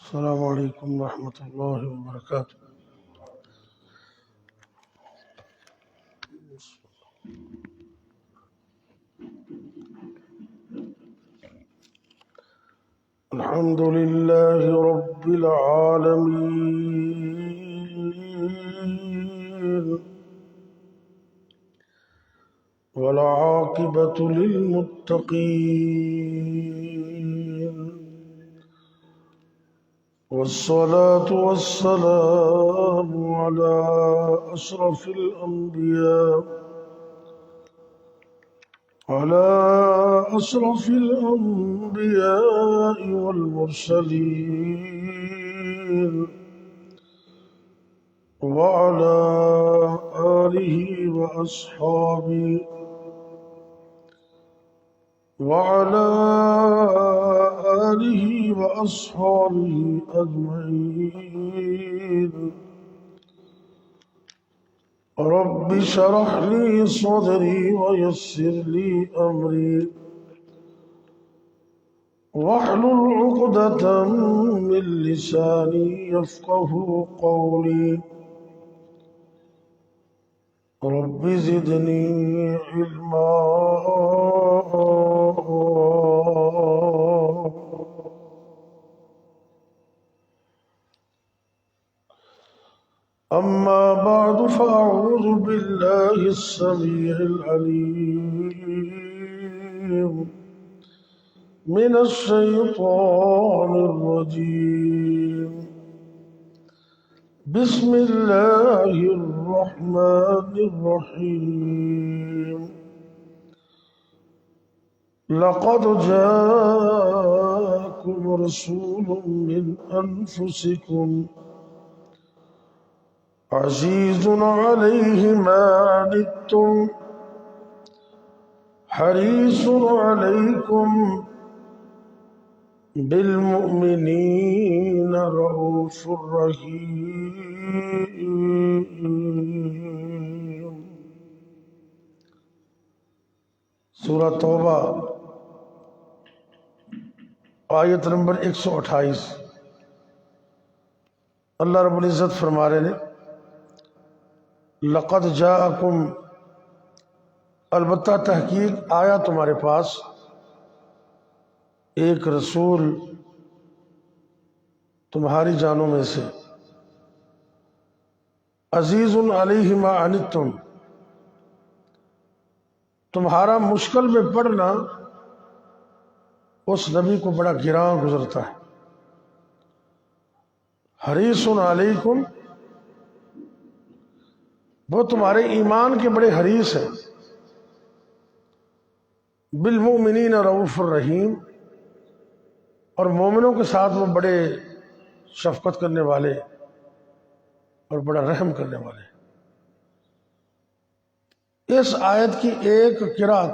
السلام علیکم ورحمۃ اللہ وبرکاتہ۔ الحمد للہ رب العالمین والعاقبۃ للمتقین والصلاة والسلام على أشرف الأنبياء والمرسلين وعلى آله وأصحابه أجمعين۔ رب اشرح لي صدري ويسر لي أمري واحلل عقدة من لساني يفقه قولي۔ رب زدني علما۔ أما بعد فأعوذ بالله السميع العليم من الشيطان الرجيم۔ بسم الله الرحمن الرحيم۔ لقد جاءكم رسول من أنفسكم عزيز عليه ما عنتم حريص عليكم بالمؤمنين رؤوف رحيم۔ سورہ توبہ آیت نمبر 128۔ اللہ رب العزت فرما رہے ہیں لقد جاءکم، البتہ تحقیق آیا تمہارے پاس ایک رسول تمہاری جانوں میں سے، عزیز علیہ ما عنتم، تمہارا مشکل میں پڑنا اس نبی کو بڑا گراں گزرتا ہے۔ حریص علیکم، وہ تمہارے ایمان کے بڑے حریص ہیں۔ بالمؤمنین رؤوف الرحیم، اور مومنوں کے ساتھ وہ بڑے شفقت کرنے والے اور بڑا رحم کرنے والے۔ اس آیت کی ایک قرأت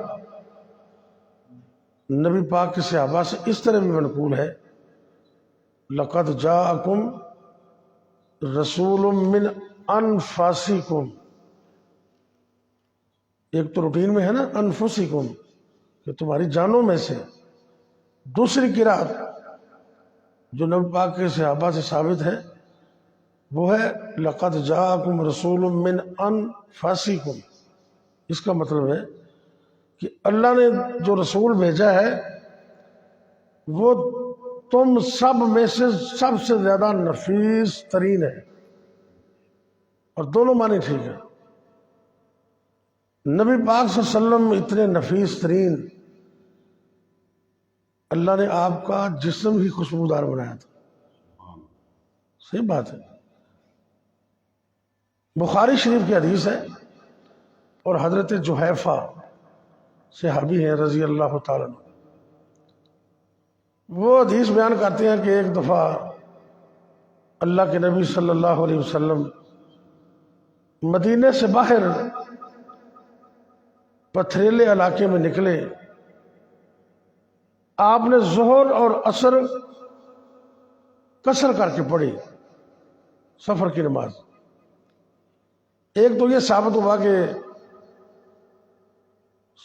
نبی پاک کے صحابہ سے اس طرح بھی منقول ہے، لقد جاءکم رسول من انفسکم، ایک تو روٹین میں ہے نا انفسکم کہ تمہاری جانوں میں سے، دوسری قرأت جو نبی پاک کے صحابہ سے ثابت ہے وہ ہے لقد جاءکم رسول من انفسکم۔ اس کا مطلب ہے کہ اللہ نے جو رسول بھیجا ہے وہ تم سب میں سے سب سے زیادہ نفیس ترین ہے، اور دونوں معنی ٹھیک ہے۔ نبی پاک صلی اللہ علیہ وسلم اتنے نفیس ترین، اللہ نے آپ کا جسم ہی خوشبودار بنایا تھا۔ صحیح بات ہے۔ بخاری شریف کی حدیث ہے، اور حضرت جحیفہ صحابی ہیں رضی اللہ تعالیٰ عنہ، وہ حدیث بیان کرتے ہیں کہ ایک دفعہ اللہ کے نبی صلی اللہ علیہ وسلم مدینے سے باہر پتھریلے علاقے میں نکلے، آپ نے ظہر اور عصر قصر کر کے پڑھی، سفر کی نماز۔ ایک تو یہ ثابت ہوا کہ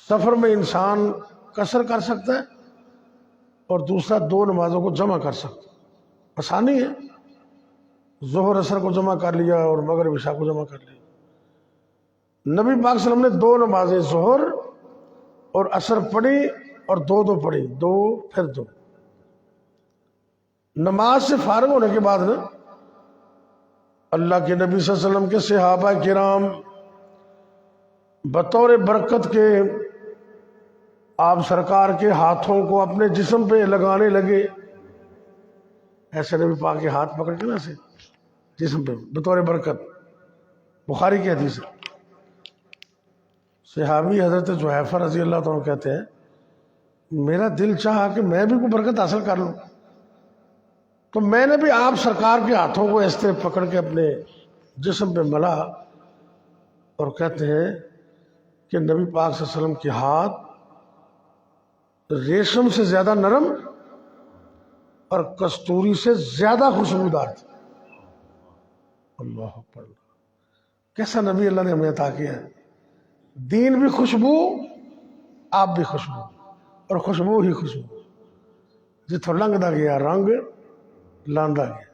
سفر میں انسان قصر کر سکتا ہے، اور دوسرا دو نمازوں کو جمع کر سکتا ہے۔ آسانی ہے، ظہر اثر کو جمع کر لیا اور مغرب عشاء کو جمع کر لیا۔ نبی پاک صلی اللہ علیہ وسلم نے 2 نمازیں ظہر اور عصر پڑھی اور 2 پڑھی، 2 پھر 2۔ نماز سے فارغ ہونے کے بعد نا اللہ کے نبی صلی اللہ علیہ وسلم کے صحابہ کرام بطور برکت کے آپ سرکار کے ہاتھوں کو اپنے جسم پہ لگانے لگے۔ ایسے نبی پاک کے ہاتھ پکڑ کے نا ایسے جسم پہ بطور برکت، بخاری کی حدیث ہے۔ صحابی حضرت جحیفہ رضی اللہ تعالیٰ کہتے ہیں میرا دل چاہا کہ میں بھی کوئی برکت حاصل کر لوں، تو میں نے بھی آپ سرکار کے ہاتھوں کو اس طرح پکڑ کے اپنے جسم پہ ملا، اور کہتے ہیں کہ نبی پاک صلی اللہ علیہ وسلم کے ہاتھ ریشم سے زیادہ نرم اور کستوری سے زیادہ خوشبودار تھے۔ اللہ اکبر، کیسا نبی اللہ نے ہمیں عطا کیا ہے۔ دین بھی خوشبو، آپ بھی خوشبو، اور خوشبو ہی خوشبو، جتوں لنگدا گیا رنگ لاندا گیا۔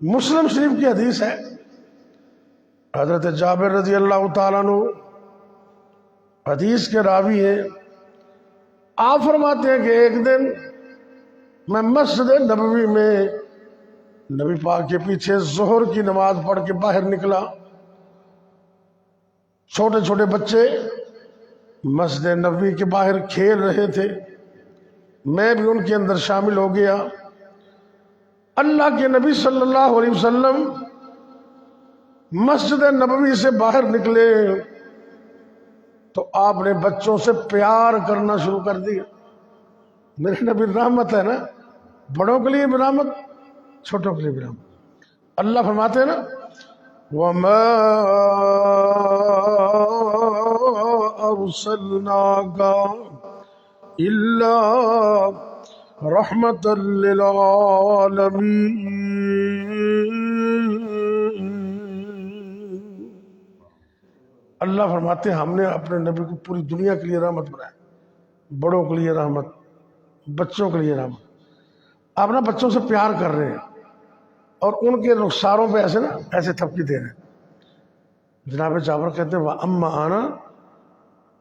مسلم شریف کی حدیث ہے، حضرت جابر رضی اللہ تعالیٰ عنہ حدیث کے راوی ہیں، آپ فرماتے ہیں کہ ایک دن میں مسجد نبوی میں نبی پاک کے پیچھے ظہر کی نماز پڑھ کے باہر نکلا۔ چھوٹے چھوٹے بچے مسجد نبوی کے باہر کھیل رہے تھے، میں بھی ان کے اندر شامل ہو گیا۔ اللہ کے نبی صلی اللہ علیہ وسلم مسجد نبوی سے باہر نکلے تو آپ نے بچوں سے پیار کرنا شروع کر دیا۔ میرے نبی رحمت ہے نا، بڑوں کے لیے بھی رحمت، چھوٹوں کے لیے بھی رحمت۔ اللہ فرماتے ہیں نا وَمَا أَرْسَلْنَاكَ إِلَّا رَحْمَةً لِّلْعَالَمِينَ۔ اللہ فرماتے ہیں ہم نے اپنے نبی کو پوری دنیا کے لیے رحمت بنایا، بڑوں کے لیے رحمت، بچوں کے لیے رحمت۔ آپ نا بچوں سے پیار کر رہے ہیں اور ان کے رخساروں پہ ایسے تھپکی دے رہے ہیں۔ جناب جابر کہتے ہیں وَأَمَّا أَنَا،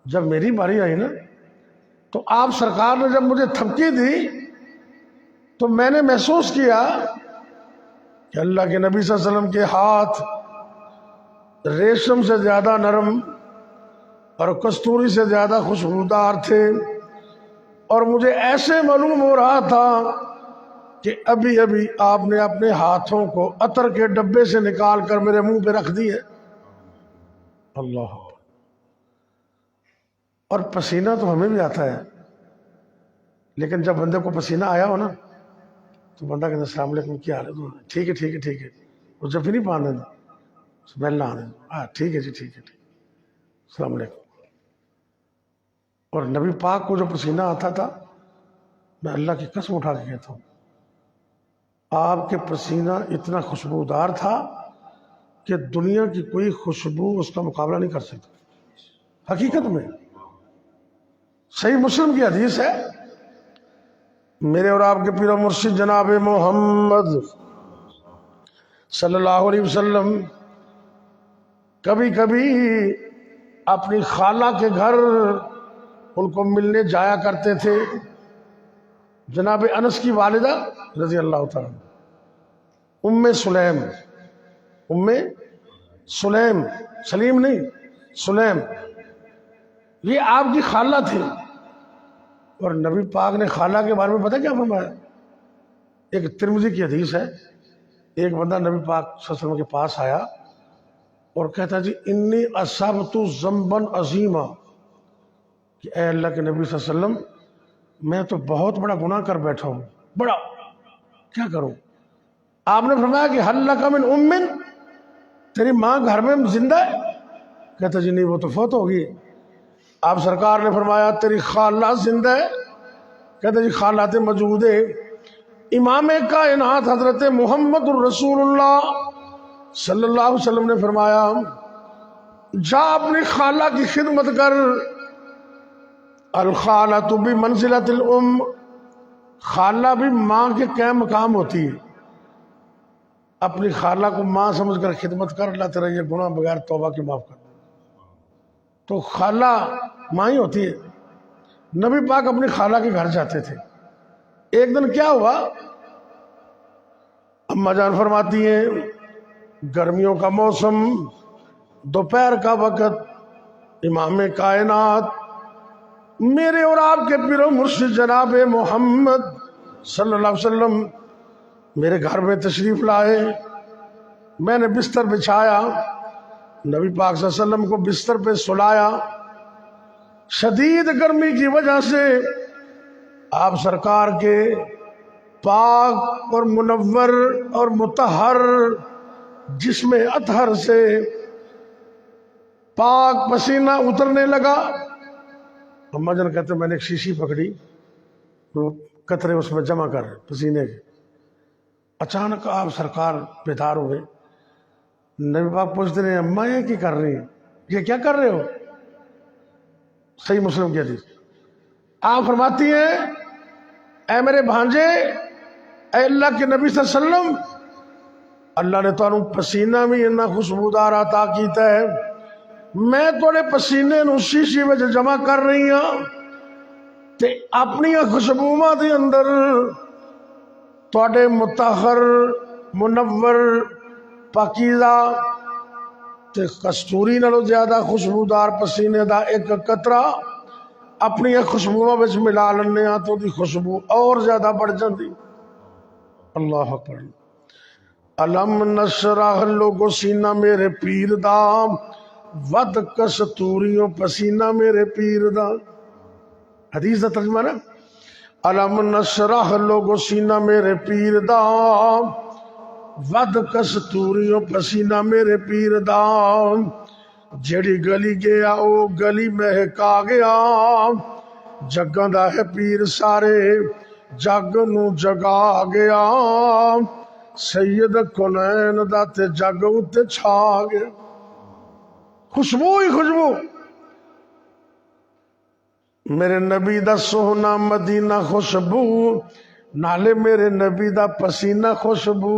جب میری باری آئی نا تو آپ سرکار نے جب مجھے تھپکی دی تو میں نے محسوس کیا کہ اللہ کے نبی صلی اللہ علیہ وسلم کے ہاتھ ریشم سے زیادہ نرم اور کستوری سے زیادہ خوشبودار تھے، اور مجھے ایسے معلوم ہو رہا تھا کہ ابھی ابھی آپ نے اپنے ہاتھوں کو عطر کے ڈبے سے نکال کر میرے منہ پہ رکھ دیے۔ اللہ، اور پسینہ تو ہمیں بھی آتا ہے، لیکن جب بندے کو پسینہ آیا ہو نا تو بندہ کہتا ہے السلام علیکم، کیا حال ہے؟ ٹھیک ہے ٹھیک ہے ٹھیک ہے، وہ جب بھی نہیں پانے دیں اسمیل نہ آنے، ہاں ٹھیک ہے جی ٹھیک ہے، السلام علیکم۔ اور نبی پاک کو جو پسینہ آتا تھا، میں اللہ کی قسم اٹھا کے کہتا ہوں آپ کے پسینہ اتنا خوشبودار تھا کہ دنیا کی کوئی خوشبو اس کا مقابلہ نہیں کر سکتی۔ حقیقت میں صحیح مسلم کی حدیث ہے، میرے اور آپ کے پیر و مرشد جناب محمد صلی اللہ علیہ وسلم کبھی کبھی اپنی خالہ کے گھر ان کو ملنے جایا کرتے تھے۔ جناب انس کی والدہ رضی اللہ تعالیٰ ام سلیم، ام سلیم، سلیم نہیں سلیم، یہ آپ کی خالہ تھی۔ اور نبی پاک نے خالہ کے بارے میں پتہ کیا فرمایا؟ ایک ترمذی کی حدیث ہے، ایک بندہ نبی پاک صلی اللہ علیہ وسلم کے پاس آیا اور کہتا جی انی اصابت ذنبا عظیما، کہ اے اللہ کے نبی صلی اللہ علیہ وسلم میں تو بہت بڑا گناہ کر بیٹھا ہوں، بڑا، کیا کروں؟ آپ نے فرمایا کہ حل لک من ام، تیری ماں گھر میں زندہ ہے؟ کہتا جی نہیں وہ تو فوت ہوگی۔ آپ سرکار نے فرمایا تیری خالہ زندہ ہے؟ کہتا جی خالات موجود ہے۔ امام کائنات حضرت محمد الرسول اللہ صلی اللہ علیہ وسلم نے فرمایا جا اپنی خالہ کی خدمت کر، الخالۃ بمنزلۃ الام، خالہ بھی ماں کے کیا مقام ہوتی ہے. اپنی خالہ کو ماں سمجھ کر خدمت کر، اللہ تیرا یہ گناہ بغیر توبہ کی معاف کر. تو خالہ ماں ہی ہوتی ہے. نبی پاک اپنی خالہ کے گھر جاتے تھے. ایک دن کیا ہوا، اماں جان فرماتی ہیں گرمیوں کا موسم، دوپہر کا وقت، امام کائنات میرے اور آپ کے پیر و مرشد جناب محمد صلی اللہ علیہ وسلم میرے گھر میں تشریف لائے. میں نے بستر بچھایا، نبی پاک صلی اللہ علیہ وسلم کو بستر پہ سلایا. شدید گرمی کی وجہ سے آپ سرکار کے پاک اور منور اور مطہر جسم اطہر سے پاک پسینہ اترنے لگا. اماں جان کہتے میں نے ایک شیشی پکڑی تو قطرے اس میں جمع کر پسینے کے. اچانک آپ سرکار بیدار ہوئے. نبی پاک پوچھتے ہیں اماں یہ کی کر رہی ہیں، یہ کیا کر رہے ہو؟ صحیح مسلم کی حدیث. آپ فرماتی ہیں اے میرے بھانجے، اے اللہ کے نبی صلی اللہ علیہ وسلم، اللہ نے تو پسینہ بھی اتنا خوشبودار عطا کیتا ہے، میں تھوڑے پسینے نو شیشی وچ جمع کر رہی ہوں تے اپنی خوشبوواں دے اندر تھوڑے مطہر منور پاکیزہ تے کستوری نالوں زیادہ خوشبودار پسینے دا ایک قطرہ اپنی خوشبوواں وچ ملا لینے ہاں تو دی خوشبو اور زیادہ بڑھ جاندی. اللہ اکبر. علم نشرح لوگو سینہ میرے پیر دا، ود کستوریوں پسینہ میرے پیر دا. حدیث دا ترجمہ نا، علم نشرح لوگو سینہ میرے پیر دا، ود کستوریوں پسینہ میرے پیر دا. جیڑی گلی گیا او گلی مہکا گیا، جگاں دا ہے پیر سارے جگ نو جگا گیا. سید کونین دا تے جگ اتے چھا گیا. خوشبو ہی خوشبو. میرے نبی دا سونا مدینہ خوشبو، نالے میرے نبی دا پسینہ خوشبو.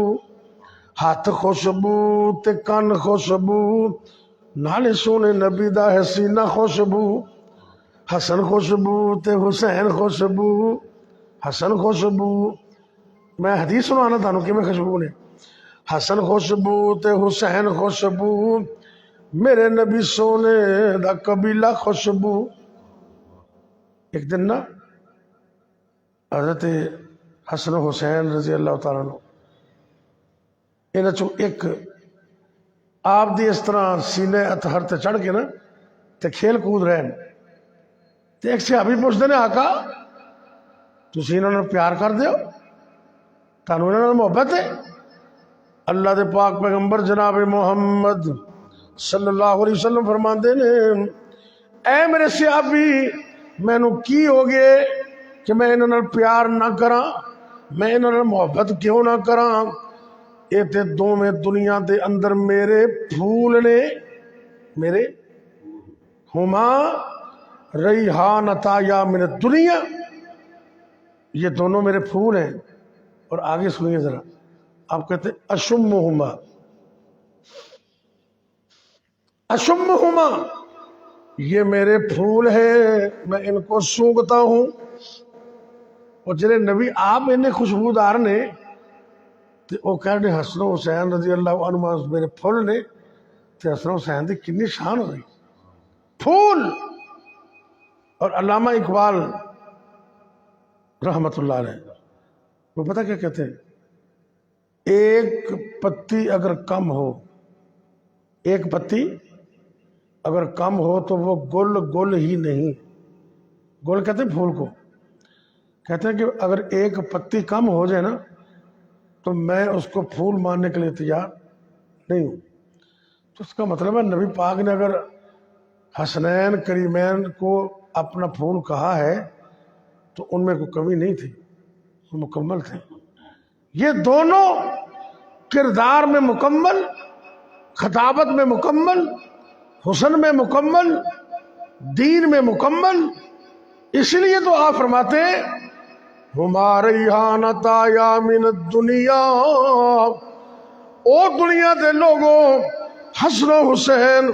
ہاتھ خوشبو تے کن خوشبو، نالے سونے نبی دا ہے سینہ خوشبو. حسن خوشبو تے حسین خوشبو. حسن خوشبو، میں حدیث سنانا تھا کہ میں خوشبو نے. حسن خوشبو تے حسین خوشبو، میرے نبی سونے دا قبیلہ خوشبو. ایک دن نا حضرت حسن حسین رضی اللہ تعالیٰ عنہ انہاں چوں ایک آپ دی اس طرح سینے اطہر تے چڑھ کے نا تے کھیل کود رہے ہیں. تے ایک صحابی پوچھتے ہیں آقا تسی انہاں نے پیار کر دیو، تانوں انہاں نے محبت ہے؟ اللہ دے پاک پیغمبر جناب محمد صلی اللہ علیہ وسلم فرماندے نے اے میرے صحابی مینوں کی ہو گئے کہ میں انہاں نال پیار نہ کراں، میں انہاں نال محبت کیوں نہ کراں؟ یہ تے دوویں دنیا دے اندر میرے پھول نے، میرے ہما ریحانتا یا من الدنیا، یہ دونوں میرے پھول ہیں. اور آگے سنیے ذرا، آپ کہتے ہیں اشمہما، اشمہما، یہ میرے پھول ہیں میں ان کو سونگتا ہوں. اور جنہیں نبی آپ انہیں خوشبودار نے تے او کہہ رہے حسن حسین رضی اللہ عنہ میرے پھول نے. تے حسن حسین دی کنی شان ہوئی پھول. اور علامہ اقبال رحمت اللہ علیہ وہ پتہ کیا کہتے ہیں، ایک پتی اگر کم ہو، ایک پتی اگر کم ہو تو وہ گل گل ہی نہیں. گل کہتے ہیں پھول کو. کہتے ہیں کہ اگر ایک پتی کم ہو جائے نا تو میں اس کو پھول ماننے کے لیے تیار نہیں ہوں. تو اس کا مطلب ہے نبی پاک نے اگر حسنین کریمین کو اپنا پھول کہا ہے تو ان میں کوئی کمی نہیں تھی، وہ مکمل تھے. یہ دونوں کردار میں مکمل، خطابت میں مکمل، حسن میں مکمل، دین میں مکمل. اس لیے تو آپ فرماتے ہیں ہما ریحانتا یا من الدنیا، او دنیا دے لوگوں، حسن و حسین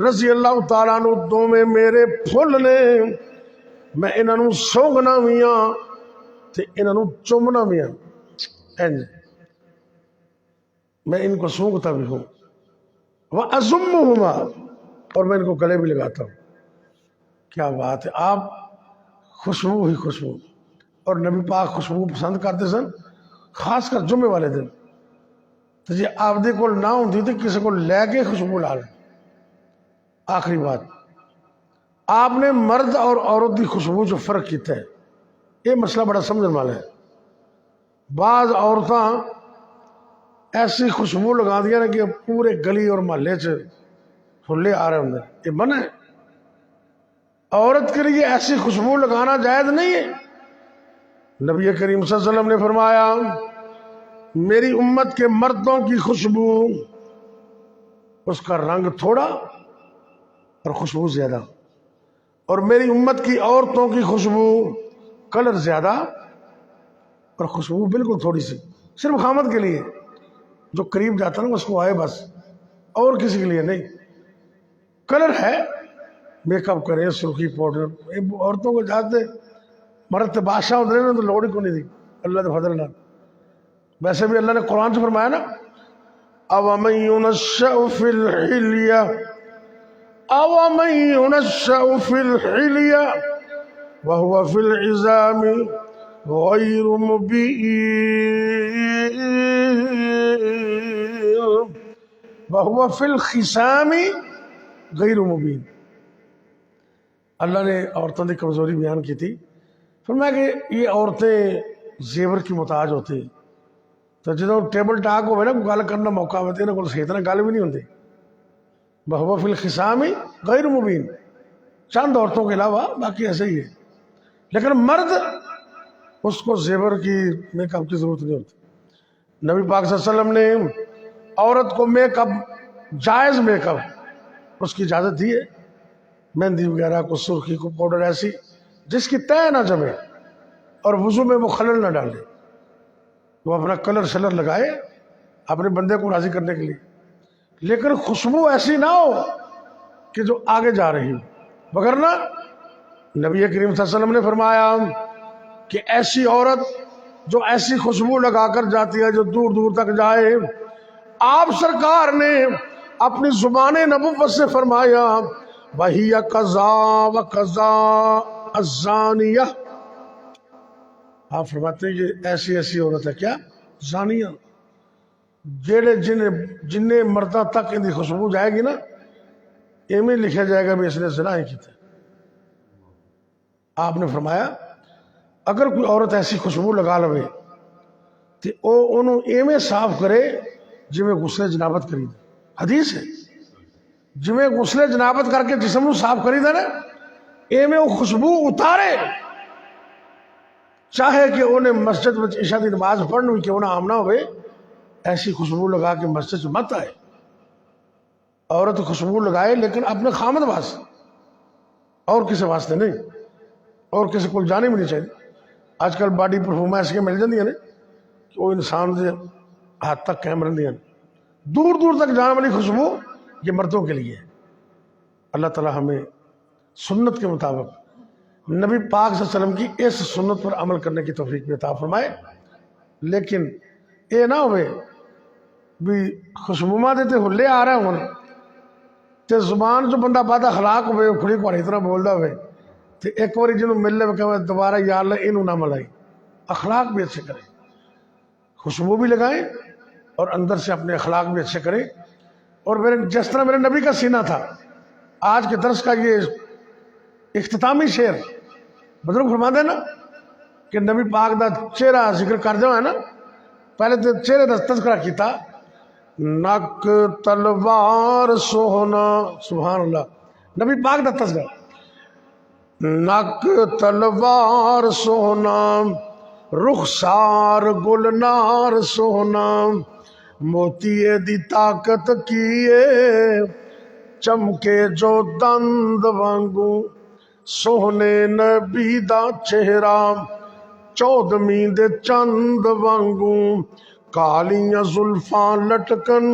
رضی اللہ تعالیٰ عنہ دو میں میرے پھل نے، میں انہاں نوں سونگنا بھی ہاں تے انہاں نوں چومنا بھی ہاں، میں ان کو سونگتا بھی ہوں، وَأَزُمُّهُمَا، اور میں ان کو گلے بھی لگاتا ہوں۔ کیا بات ہے، آپ خوشبو ہی خوشبو، اور نبی پاک خوشبو پسند کرتے سن، خاص کر جمعے والے دن تو جی آپ دے کو نہ ہوندی تھی کسی کو لے کے خوشبو لا لیں۔ آخری بات، آپ نے مرد اور عورت کی خوشبو جو فرق کیتا ہے، یہ مسئلہ بڑا سمجھنے والا ہے۔ بعض عورتاں ایسی خوشبو لگا دیا نا کہ پورے گلی اور محلے سے پھلے آ رہے ہوں، یہ منع ہے۔ عورت کے لیے ایسی خوشبو لگانا جائز نہیں ہے۔ نبی کریم صلی اللہ علیہ وسلم نے فرمایا، میری امت کے مردوں کی خوشبو، اس کا رنگ تھوڑا اور خوشبو زیادہ، اور میری امت کی عورتوں کی خوشبو کلر زیادہ اور خوشبو بالکل تھوڑی سی، صرف خامد کے لیے، جو قریب جاتا نا اس کو آئے بس، اور کسی کے لیے نہیں۔ کلر ہے، میک اپ کریں، سرخی پاؤڈر، عورتوں کو جاتے مرد بادشاہ ہوتے ہیں تو لوڑ ہی کو نہیں دی اللہ کے فضل اللہ۔ ویسے بھی اللہ نے قرآن سے فرمایا نا، أَوَمَن يُنَشَّأُ فِي الْحِلْيَةِ أَوَمَن يُنَشَّأُ فِي الْحِلْيَةِ وَهُوَ فِي الْعِظَامِ غَيْرُ مُبِينٍ وَهُوَ فِي الْخِصَامِ غَيْرُ مُبِينٍ۔ اللہ نے عورتوں کی کمزوری بیان کی تھی، فرمایا کہ یہ عورتیں زیور کی محتاج ہوتی، تو جدوں ٹیبل ٹاک ہوئے نا گل کرنا موقع ہوتے انہوں کو صحیح طرح گل بھی نہیں ہوتی۔ بہو فی الخصام غیر مبین، چند عورتوں کے علاوہ باقی ایسے ہی ہے، لیکن مرد اس کو زیور کی میک اپ کی ضرورت نہیں ہوتی۔ نبی پاک صلی اللہ علیہ وسلم نے عورت کو میک اپ، جائز میک اپ اس کی اجازت دی ہے، مہندی وغیرہ کو، سرخی کو، پاؤڈر ایسی جس کی طے نہ جمے اور وضو میں وہ خلل نہ ڈالے، وہ اپنا کلر شلر لگائے اپنے بندے کو راضی کرنے کے لیے، لیکن خوشبو ایسی نہ ہو کہ جو آگے جا رہی ہو، وگرنہ نبی کریم صلی اللہ علیہ وسلم نے فرمایا کہ ایسی عورت جو ایسی خوشبو لگا کر جاتی ہے جو دور دور تک جائے، آپ سرکار نے اپنی زبان نبوت سے فرمایا، وَهِيَ قَضَا وَقَضَا الزَّانِيَةِ، آپ فرماتے ہیں کہ ایسی ایسی عورت ہے کیا؟ زانیہ، جن مردہ تک ان کی خوشبو جائے گی نا، ایمیں لکھا جائے گا بھی اس نے زنا ہی کی تھا۔ آپ نے فرمایا اگر کوئی عورت ایسی خوشبو لگا لوے تو وہ انہوں ایمیں صاف کرے جی میں غسل جنابت کری دے، حدیث ہے، جی میں غسل جنابت کر کے جسم صاف کری دے نا، ایمیں وہ خوشبو اتارے، چاہے کہ انہیں مسجد میں عشاء دی نماز پڑھنے ہوئی کہ انہیں آمنا ہوئے، ایسی خوشبو لگا کے مسجد سے مت آئے۔ عورت خوشبو لگائے لیکن اپنے خامد واسطے، اور کسی واسطے نہیں، اور کسی کو جانے بھی نہیں چاہیے۔ آج کل باڈی پرفیوم ایسے مل جاتی ہیں کہ وہ انسان سے ہاتھ تک قائم رہتی ہیں، دور دور تک جانے والی خوشبو یہ مردوں کے لیے ہے۔ اللہ تعالی ہمیں سنت کے مطابق نبی پاک صلی اللہ علیہ وسلم کی اس سنت پر عمل کرنے کی توفیق بھی عطا فرمائے، لیکن یہ نہ ہوئے بھی خوشبو ماں دیتے ہلے آ رہے ہوں تے زبان جو بندہ بد اخلاق ہوئے کھڑی پہاڑی طرح بولتا ہوئے تو ایک باری جنہوں مل لے کہ دوبارہ یا اللہ انہوں نہ ملائی۔ اخلاق بھی اچھے کریں، خوشبو بھی لگائیں اور اندر سے اپنے اخلاق بھی اچھے کریں۔ اور جس طرح میرے نبی کا سینہ تھا، آج کے درس کا یہ اختتامی شعر بزرگ فرما دے نا کہ نبی پاک دا چہرہ ذکر کر دیا ہے نا، پہلے تو چہرے دا تذکرہ کیتا، نک تلوار سوہنا، سبحان اللہ، نبی پاک دا تذکرہ، نک تلوار سوہنا، رخسار گلنار سوہنا، موتیے دی طاقت کیے چمکے جو دند وانگو، سوہنے نبی دا چہرہ چودھویں دے چند وانگوں کالیاں زلفاں لٹکن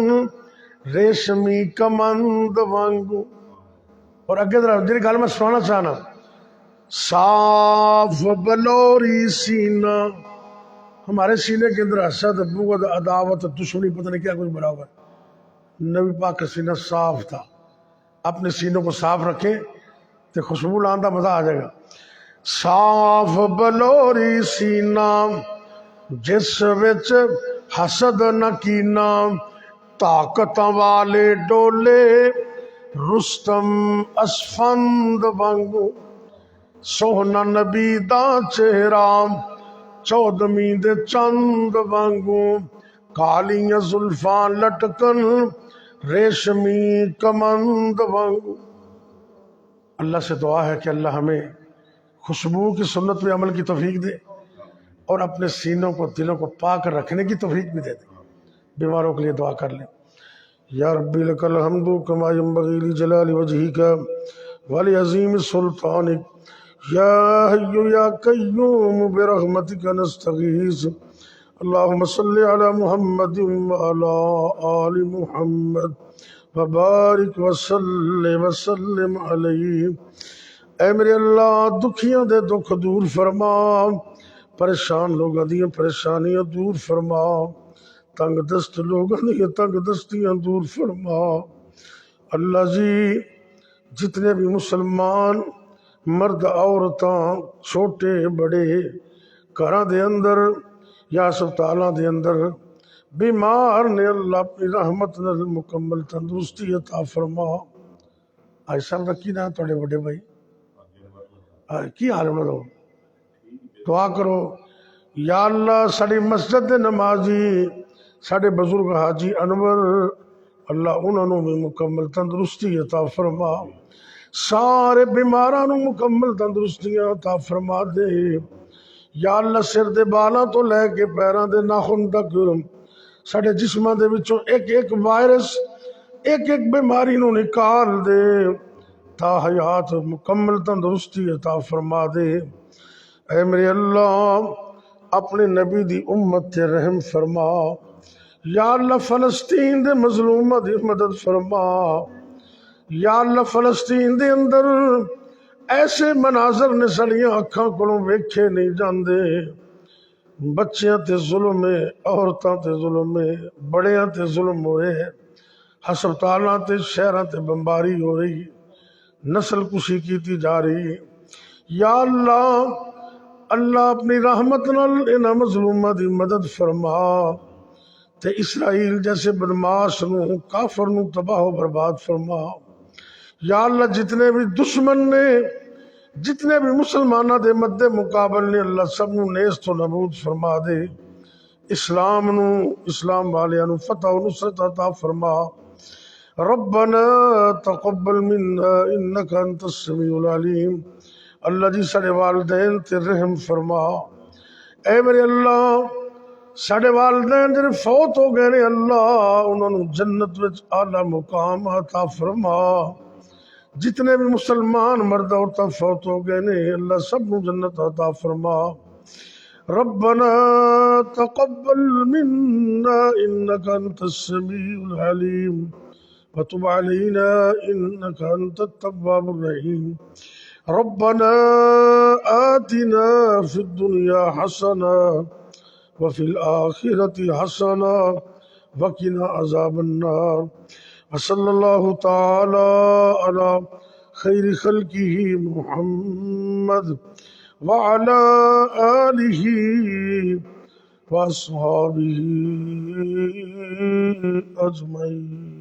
ریشمی کمند وانگوں. اور اگے ذرا جی گل میں سنانا چاہنا، صاف بلوری سینہ، ہمارے سینے کے اندر حسد، بغض، عداوت، دشمنی، پتہ نہیں کیا کچھ بھرا ہوا ہے. نبی پاک کا سینہ صاف تھا. اپنے سینوں کو صاف رکھیں تو خوشبو لاندہ مزہ آ جائے گا. صاف بلوری سینہ جس وچ حسد نہ کینا، طاقت والے ڈولے رستم اسفند وانگو. سوہنا نبی دا چہرہ چودھویں دے چند وانگو کالیاں زلفاں لٹکن ریشمی کمند وانگو. اللہ سے دعا ہے کہ اللہ ہمیں خوشبو کی سنت پہ عمل کی توفیق دے اور اپنے سینوں کو، دلوں کو پاک رکھنے کی توفیق بھی دے دے. بیماروں کے لیے دعا کر لیں. یا ربی لک الحمد کما ینبغی لجلال وجہک ولعظیم سلطانک یا حی یا قیوم برحمتک نستغیث. اللہم صلی علی محمد وعلی آل محمد وبارک وسلم علیہ. اے میرے اللہ دکھیاں دے دکھ دور فرما، پریشان لوگاں دیاں پریشانیاں دور فرما، تنگ دست لوگاں دیاں تنگ دستیاں دور فرما. اللہ جی جتنے بھی مسلمان مرد عورتاں چھوٹے بڑے گھراں دے اندر یا ہسپتالاں دے اندر بیمار نے، اللہ اپنی رحمت نال مکمل تندرستی عطا فرما. آج سال رکھی نا تھوڑے بڑے بھائی کی حال ہے؟ دعا کرو یا اللہ ساری مسجد دے نمازی ساڑھے بزرگ حاجی انور، اللہ انہوں نے بھی مکمل تندرستی عطا فرما. سارے بیماراں نو مکمل تندرستیاں عطا فرما دے. یا اللہ سر دے بالاں تو لے کے پیراں دے ناخن تک ساڑھے جسماں دے وچوں ایک ایک وائرس ایک ایک بیماری نو نکال دے، تا حیات مکمل تندرستی عطا فرما دے. اے میرے اللہ اپنے نبی دی امت تے رحم فرما. یا اللہ فلسطین دے مظلومہ دی مدد فرما. یا اللہ فلسطین دے اندر ایسے مناظر نے سڑیاں اکھاں کولوں ویکھے نہیں جاندے. بچیاں تے ظلم ہے، عورتاں تے ظلم ہے، بڑیاں تے ظلم ہوئے، ہسپتالاں تے شہراں تے بمباری ہو رہی، نسل کشی کیتی جا رہی. یا اللہ اللہ اپنی رحمت نال انہاں مظلوماں دی مدد فرما تے اسرائیل جیسے بدماش نو کافر نو تباہ و برباد فرما. یا اللہ جتنے بھی دشمن نے، جتنے بھی مسلمانہ دے مد مقابل نے، اللہ سب نو نیست و نبود فرما دے. اسلام نو، اسلام والیاں نو فتح و نصرت عطا فرما. ربنا تقبل منا انک انت السمیع العلیم. اللہ جی ساڑے والدین تے رحم فرما. اے میرے اللہ ساڑے والدین جنہیں فوت ہو گئے نے، اللہ انہوں نے جنت وچ اعلیٰ مقام عطا فرما. جتنے بھی مسلمان مرد عورتاں فوت ہو گئے نے، اللہ سب نو جنت عطا فرما. ربنا تقبل منا انک انت السمیع العلیم وتب علینا انک انت التواب الرحیم. ربنا آتنا فی الدنیا حسنہ وفی الآخرة حسنہ وقنا عذاب النار. وصلی اللہ تعالی علی خیر خلقہ محمد وعلى آلہ واصحابہ اجمعین.